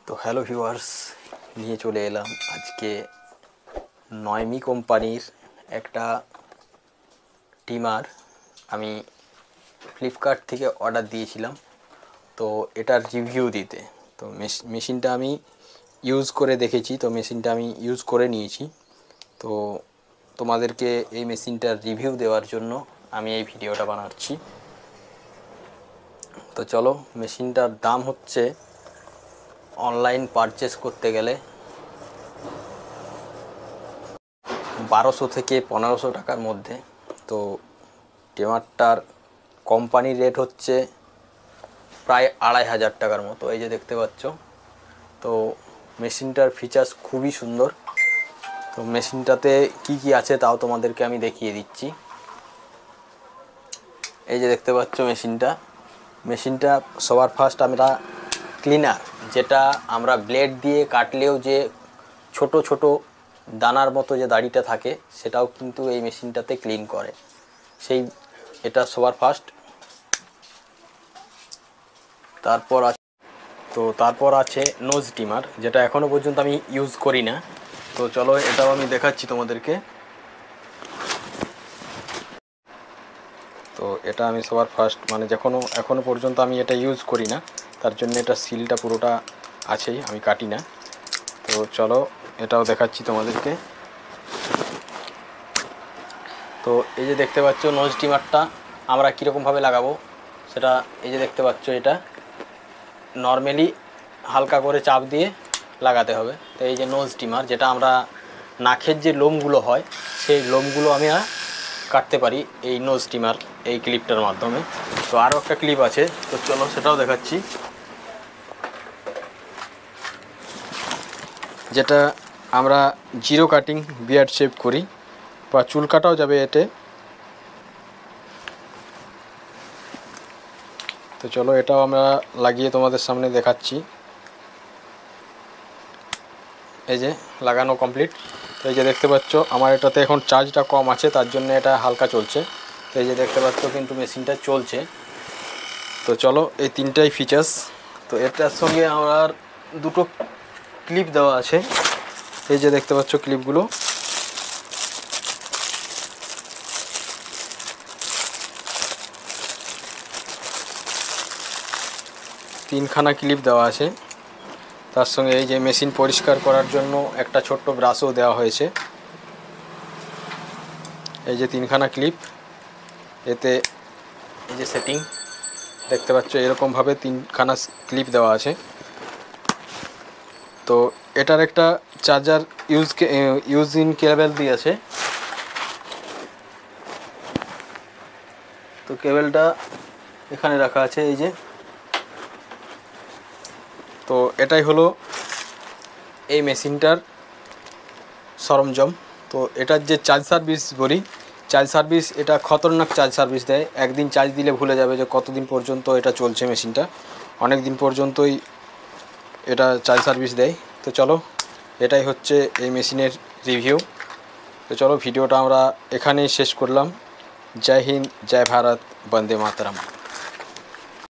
তো hello viewers, নিয়ে চলে এলাম আজকে নয়মি কোম্পানির একটা ট্রিমার। আমি ফ্লিপকার্ট থেকে অর্ডার দিয়েছিলাম, তো এটার রিভিউ দিতে। তো মেশিনটা আমি ইউজ করে দেখেছি, তো মেশিনটা আমি ইউজ করে নিয়েছি। তো তোমাদেরকে এই মেশিনটার রিভিউ দেওয়ার জন্য আমি এই ভিডিওটা বানাচ্ছি। তো চলো, মেশিনটার দাম হচ্ছে অনলাইন পারচেস করতে গেলে 1200 থেকে 1500 টাকার মধ্যে। তো ট্রিমারটার কোম্পানি রেট হচ্ছে প্রায় 2500 টাকার মতো। এই যে দেখতে পাচ্ছ। তো মেশিনটার ফিচার্স খুবই সুন্দর। তো মেশিনটাতে কি কি আছে তাও তোমাদেরকে আমি দেখিয়ে দিচ্ছি। এই যে দেখতে পাচ্ছ মেশিনটা সবার ফার্স্ট আমরা ক্লিনার, যেটা আমরা ব্লেড দিয়ে কাটলেও যে ছোট ছোট দানার মতো যে দাড়িটা থাকে, সেটাও কিন্তু এই মেশিনটাতে ক্লিন করে। এটা সবার ফার্স্ট। তারপর আছে নোজ ট্রিমার, যেটা এখনও পর্যন্ত আমি ইউজ করি না। তো চলো, এটাও আমি দেখাচ্ছি তোমাদেরকে। তো এটা আমি সবার ফার্স্ট, মানে এখনও পর্যন্ত আমি এটা ইউজ করি না, তার জন্য এটা সিলটা পুরোটা আছেই, আমি কাটি না। তো চলো, এটাও দেখাচ্ছি তোমাদেরকে। তো এই যে দেখতে পাচ্ছ নোজ ট্রিমারটা আমরা কীরকমভাবে লাগাবো সেটা এই যে দেখতে পাচ্ছ। এটা নর্মালি হালকা করে চাপ দিয়ে লাগাতে হবে। তো এই যে নোজ ট্রিমার, যেটা আমরা নাকের যে লোমগুলো হয় সেই লোমগুলো আমি কাটতে পারি এই নোজ ট্রিমার, এই ক্লিপটার মাধ্যমে। তো আরও একটা ক্লিপ আছে, তো চলো সেটাও দেখাচ্ছি। যেটা আমরা জিরো কাটিং বিয়ার্ড শেপ করি, বা চুল কাটাও যাবে এতে। তো চলো, এটাও আমরা লাগিয়ে তোমাদের সামনে দেখাচ্ছি। এই যে লাগানো কমপ্লিট। তো এই যে দেখতে পাচ্ছ আমার এটাতে এখন চার্জটা কম আছে, তার জন্য এটা হালকা চলছে। তো এই যে দেখতে পাচ্ছ কিন্তু মেশিনটা চলছে। তো চলো, এই তিনটাই ফিচার্স। তো এটার সঙ্গে আমার দুটো ক্লিপ দেওয়া আছে। এই যে দেখতে পাচ্ছ ক্লিপগুলো। তিনখানা ক্লিপ দেওয়া আছে। তার সঙ্গে এই যে মেশিন পরিষ্কার করার জন্য একটা ছোট্ট ব্রাশও দেওয়া হয়েছে। এই যে তিনখানা ক্লিপ, এতে এই যে সেটিং দেখতে পাচ্ছ, এরকমভাবে তিনখানা ক্লিপ দেওয়া আছে। তো এটার একটা চার্জার ইউজ ইন কেবল দিয়েছে। তো কেবলটা এখানে রাখা আছে, এই যে। তো এটাই হলো এই মেশিনটার সরঞ্জাম। তো এটার যে চার্জ সার্ভিস বলি, চার্জ সার্ভিস, এটা খতরনাক চার্জ সার্ভিস দেয়। একদিন চার্জ দিলে ভুলে যাবে যে কতদিন পর্যন্ত এটা চলছে মেশিনটা। অনেক দিন পর্যন্তই এটা চার্জ সার্ভিস দেয়। তো চলো, এটাই হচ্ছে এই মেশিনের রিভিউ। তো চলো, ভিডিওটা আমরা এখানেই শেষ করলাম। জয় হিন্দ, জয় ভারত, বন্দে মাতরম।